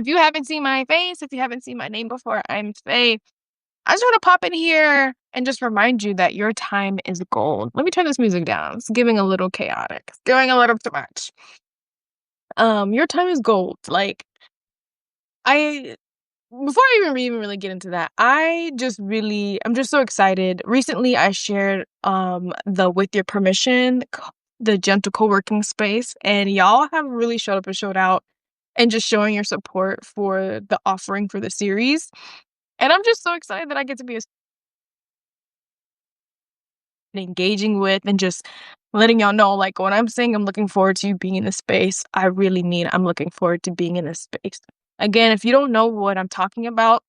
If you haven't seen my face, if you haven't seen my name before, I'm Phae. I just want to pop in here and just remind you that your time is gold. Let me turn this music down. It's giving a little chaotic. It's doing a little too much. Your time is gold. Like, I before I even really get into that, I'm just so excited. Recently I shared the With Your Permission, the gentle co-working space, and y'all have really showed up and showed out and just showing your support for the offering for the series. And I'm just so excited that I get to be engaging with and just letting y'all know, like, when I'm saying I'm looking forward to you being in this space, I really mean I'm looking forward to being in this space. Again, if you don't know what I'm talking about,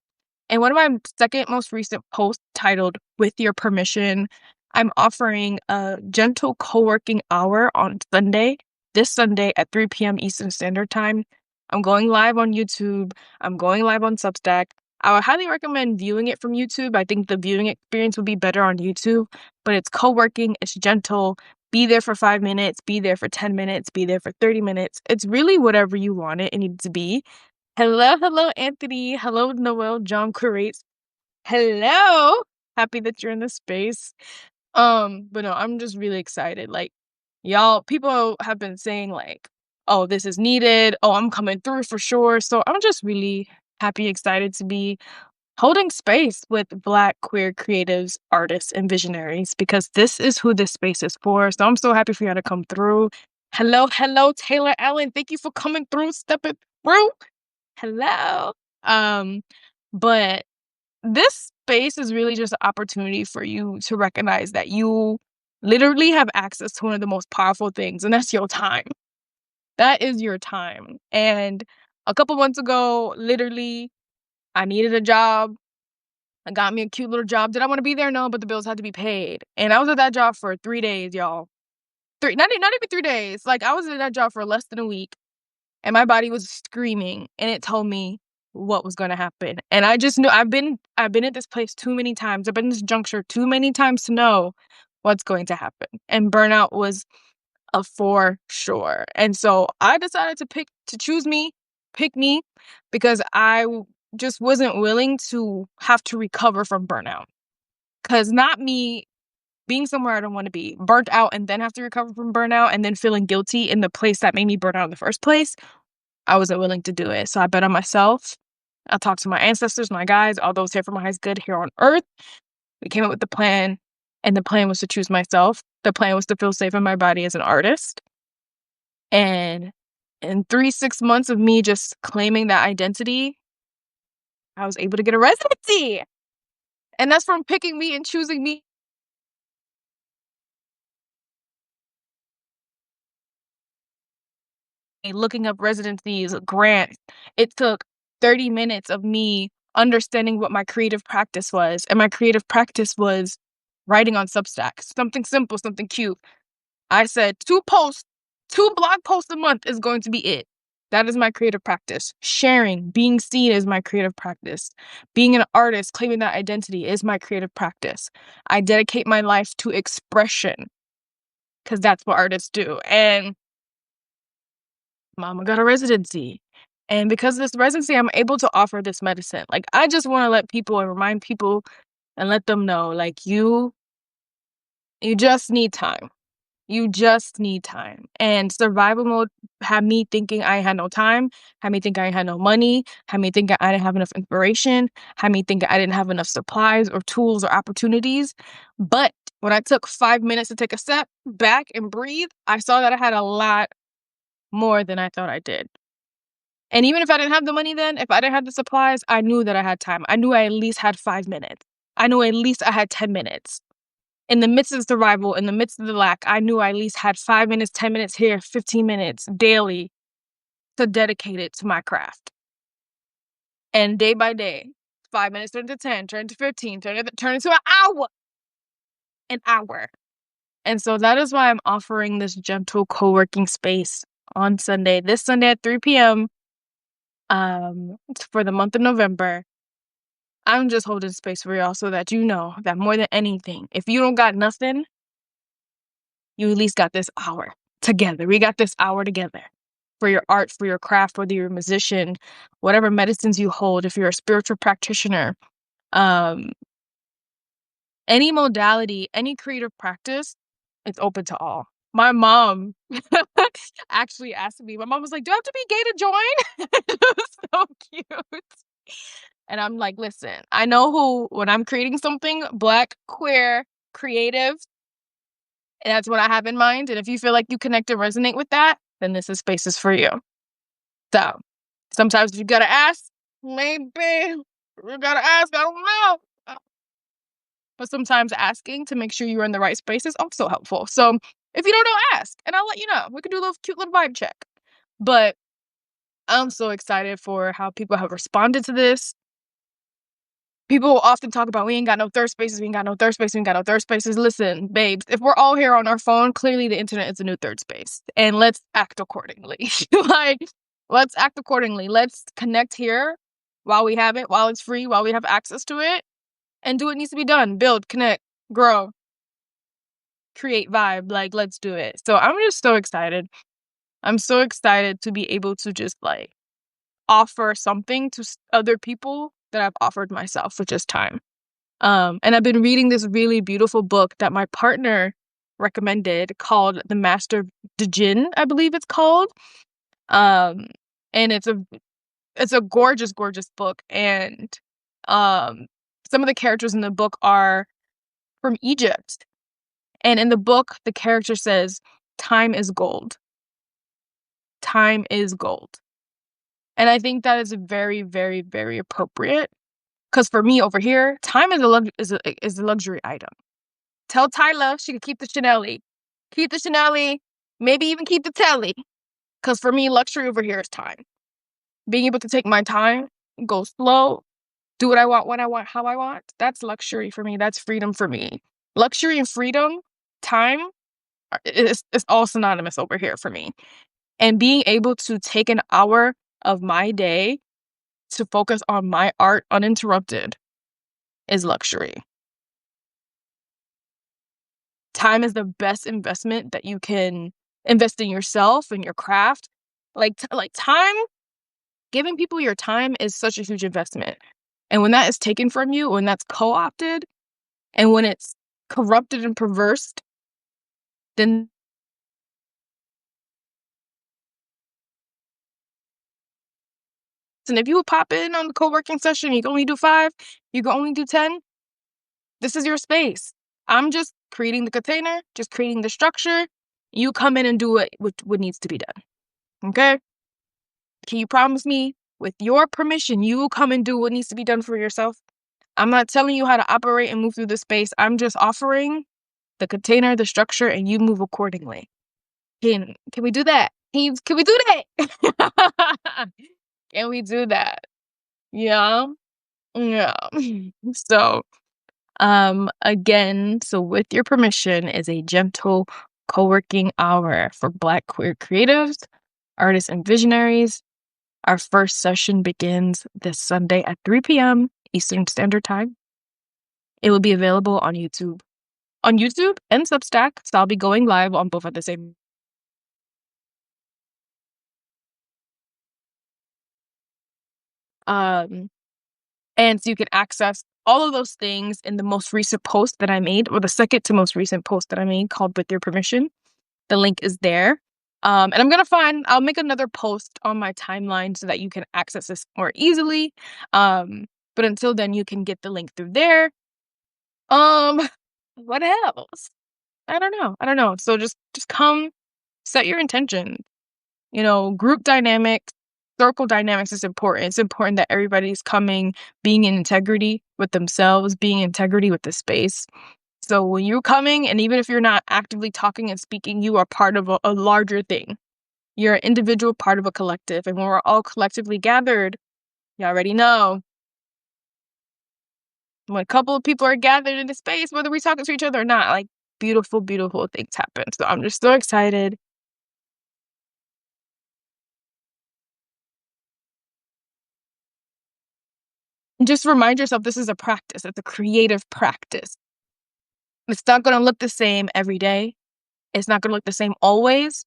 in one of my second most recent posts titled With Your Permission, I'm offering a gentle co-working hour on Sunday, this Sunday at 3 p.m. Eastern Standard Time. I'm going live on YouTube. I'm going live on Substack. I would highly recommend viewing it from YouTube. I think the viewing experience would be better on YouTube, but it's co-working, it's gentle. Be there for 5 minutes, be there for 10 minutes, be there for 30 minutes. It's really whatever you want it needs to be. Hello, Anthony. Hello, Noel, John Curates. Hello. Happy that you're in the space. But no, I'm just really excited. Like, y'all, people have been saying, like, oh, this is needed. Oh, I'm coming through for sure. So I'm just really happy, excited to be holding space with Black queer creatives, artists, and visionaries, because this is who this space is for. So I'm so happy for y'all to come through. Hello, Taylor Allen. Thank you for coming through, stepping through. Hello. But this space is really just an opportunity for you to recognize that you literally have access to one of the most powerful things, and that's your time. That is your time. And a couple months ago, literally, I needed a job. I got me a cute little job. Did I want to be there? No, but the bills had to be paid. And I was at that job for 3 days, y'all. Not even 3 days. Like, I was at that job for less than a week. And my body was screaming, and it told me what was going to happen. And I just knew I've been at this place too many times. I've been in this juncture too many times to know what's going to happen. And burnout was a for sure. And so I decided to pick me, because I just wasn't willing to have to recover from burnout. Because not me being somewhere I don't want to be, burnt out and then have to recover from burnout and then feeling guilty in the place that made me burn out in the first place. I wasn't willing to do it. So I bet on myself. I talked to my ancestors, my guides, all those here for my highest good here on earth. We came up with the plan, and the plan was to choose myself. The plan was to feel safe in my body as an artist. And in 6 months of me just claiming that identity, I was able to get a residency. And that's from picking me and choosing me. Looking up residencies, grants. It took 30 minutes of me understanding what my creative practice was. And my creative practice was writing on Substack. Something simple, something cute. I said 2 blog posts a month is going to be it. That is my creative practice. Sharing, being seen is my creative practice. Being an artist, claiming that identity is my creative practice. I dedicate my life to expression, because that's what artists do. And Mama got a residency. And because of this residency, I'm able to offer this medicine. Like, I just want to let people and remind people and let them know, like, you just need time. You just need time. And survival mode had me thinking I had no time, had me think I had no money, had me think I didn't have enough inspiration, had me think I didn't have enough supplies or tools or opportunities. But when I took 5 minutes to take a step back and breathe, I saw that I had a lot more than I thought I did. And even if I didn't have the money then, if I didn't have the supplies, I knew that I had time. I knew I at least had 5 minutes. I knew at least I had 10 minutes. In the midst of survival, in the midst of the lack, I knew I at least had 5 minutes, 10 minutes here, 15 minutes daily to dedicate it to my craft. And day by day, 5 minutes turned to 10, turned to 15, turned into an hour. An hour. And so that is why I'm offering this gentle co-working space on Sunday, this Sunday at 3 p.m. For the month of November. I'm just holding space for y'all so that you know that more than anything, if you don't got nothing, you at least got this hour together. We got this hour together. for your art, for your craft, whether you're a musician, whatever medicines you hold, if you're a spiritual practitioner, um, any modality, any creative practice, it's open to all. My mom actually asked me, my mom was like, "Do I have to be gay to join?" It was so cute. And I'm like, listen, I know who, when I'm creating something Black, queer, creative, and that's what I have in mind. And if you feel like you connect and resonate with that, then this is spaces for you. So sometimes you gotta ask, maybe you gotta ask, I don't know. But sometimes asking to make sure you're in the right space is also helpful. So if you don't know, ask, and I'll let you know. We can do a little cute little vibe check. But I'm so excited for how people have responded to this. People will often talk about, we ain't got no third spaces, we ain't got no third spaces, we ain't got no third spaces. Listen, babes, if we're all here on our phone, clearly the internet is a new third space. And let's act accordingly. Like, let's act accordingly. Let's connect here while we have it, while it's free, while we have access to it, and do what needs to be done. Build, connect, grow, create vibe. Like, let's do it. So I'm just so excited. I'm so excited to be able to just like offer something to other people that I've offered myself, which is time. And I've been reading this really beautiful book that my partner recommended called The Master of Jinn, I believe it's called. And it's a gorgeous, gorgeous book. And some of the characters in the book are from Egypt. And in the book, the character says, time is gold. Time is gold. And I think that is very, very, very appropriate. Because for me over here, time is a luxury item. Tell Tyla she can keep the Chanel-y. Keep the Chanel-y. Maybe even keep the Telly. Because for me, luxury over here is time. Being able to take my time, go slow, do what I want, when I want, how I want. That's luxury for me. That's freedom for me. Luxury and freedom, time, is all synonymous over here for me. And being able to take an hour of my day to focus on my art uninterrupted is luxury. Time is the best investment that you can invest in yourself and your craft. Like time, giving people your time is such a huge investment. And when that is taken from you, when that's co-opted, and when it's corrupted and perverse, then and if you would pop in on the co-working session, you can only do 5, you can only do 10, this is your space. I'm just creating the container, just creating the structure. You come in and do what needs to be done. Okay? Can you promise me, with your permission, you will come and do what needs to be done for yourself? I'm not telling you how to operate and move through the space. I'm just offering the container, the structure, and you move accordingly. Can we do that? Can we do that? Can we do that? Yeah. Yeah. So, again, so with your permission is a gentle co-working hour for Black queer creatives, artists, and visionaries. Our first session begins this Sunday at 3 p.m. Eastern Standard Time. It will be available on YouTube and Substack, so I'll be going live on both at the same. And so you can access all of those things in the most recent post that I made, or the second to most recent post that I made called With Your Permission. The link is there. And I'll make another post on my timeline so that you can access this more easily. But until then, you can get the link through there. What else? I don't know. So just come, set your intention. Group dynamics, circle dynamics is important. It's important that everybody's coming, being in integrity with themselves, being in integrity with the space. So when you're coming, and even if you're not actively talking and speaking, you are part of a larger thing. You're an individual part of a collective. And when we're all collectively gathered, you already know. When a couple of people are gathered in the space, whether we're talking to each other or not, like beautiful, beautiful things happen. So I'm just so excited. And just remind yourself, this is a practice. It's a creative practice. It's not going to look the same every day. It's not going to look the same always.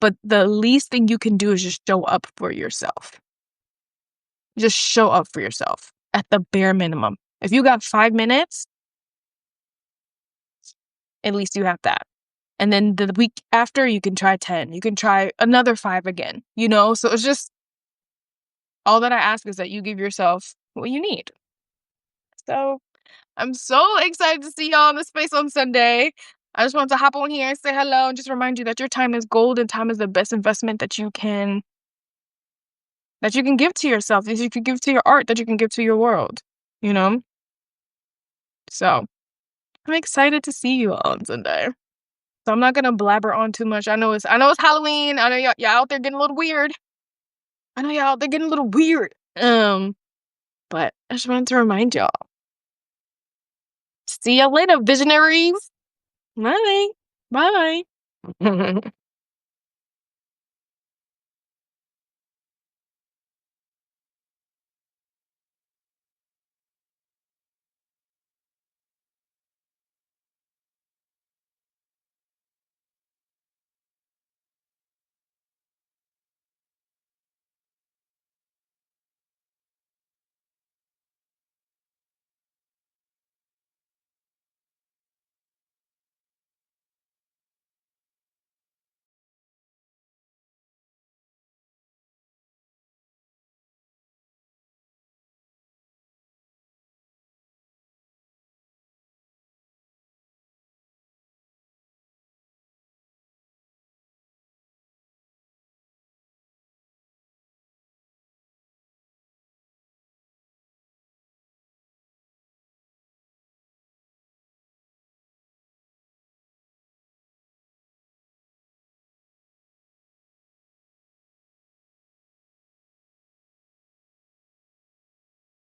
but the least thing you can do is just show up for yourself. Just show up for yourself at the bare minimum. If you got 5 minutes, at least you have that. And then the week after, you can try 10. You can try another 5 again, you know? So it's just all that I ask is that you give yourself what you need. So I'm so excited to see y'all in the space on Sunday. I just wanted to hop on here and say hello and just remind you that your time is gold and time is the best investment that you can give to yourself, that you can give to your art, that you can give to your world, you know? So I'm excited to see you all on Sunday. So I'm not gonna blabber on too much. I know it's Halloween. I know y'all out there getting a little weird. But I just wanted to remind y'all. See ya later, visionaries. Bye. Bye.